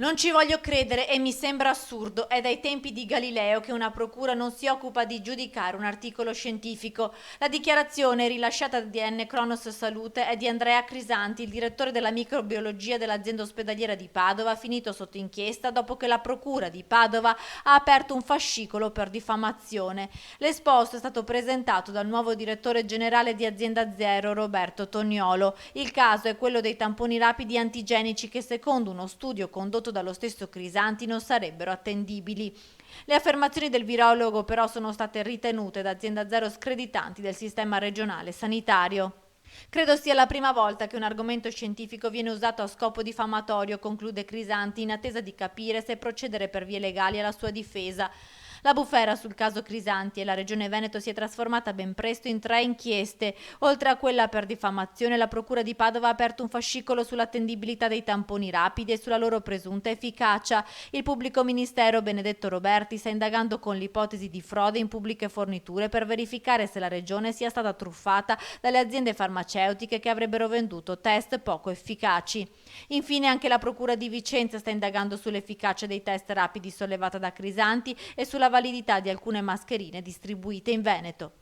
Non ci voglio credere e mi sembra assurdo. È dai tempi di Galileo che una procura non si occupa di giudicare un articolo scientifico. La dichiarazione rilasciata da DN Cronos Salute è di Andrea Crisanti, il direttore della microbiologia dell'azienda ospedaliera di Padova, finito sotto inchiesta dopo che la procura di Padova ha aperto un fascicolo per diffamazione. L'esposto è stato presentato dal nuovo direttore generale di Azienda Zero, Roberto Toniolo. Il caso è quello dei tamponi rapidi antigenici che, secondo uno studio condotto dallo stesso Crisanti, non sarebbero attendibili. Le affermazioni del virologo però sono state ritenute da Azienda Zero screditanti del sistema regionale sanitario. Credo sia la prima volta che un argomento scientifico viene usato a scopo diffamatorio, conclude Crisanti, in attesa di capire se procedere per vie legali alla sua difesa. La bufera sul caso Crisanti e la Regione Veneto si è trasformata ben presto in 3 inchieste. Oltre a quella per diffamazione, la Procura di Padova ha aperto un fascicolo sull'attendibilità dei tamponi rapidi e sulla loro presunta efficacia. Il pubblico ministero Benedetto Roberti sta indagando con l'ipotesi di frode in pubbliche forniture per verificare se la Regione sia stata truffata dalle aziende farmaceutiche che avrebbero venduto test poco efficaci. Infine anche la Procura di Vicenza sta indagando sull'efficacia dei test rapidi sollevata da Crisanti e sulla validità di alcune mascherine distribuite in Veneto.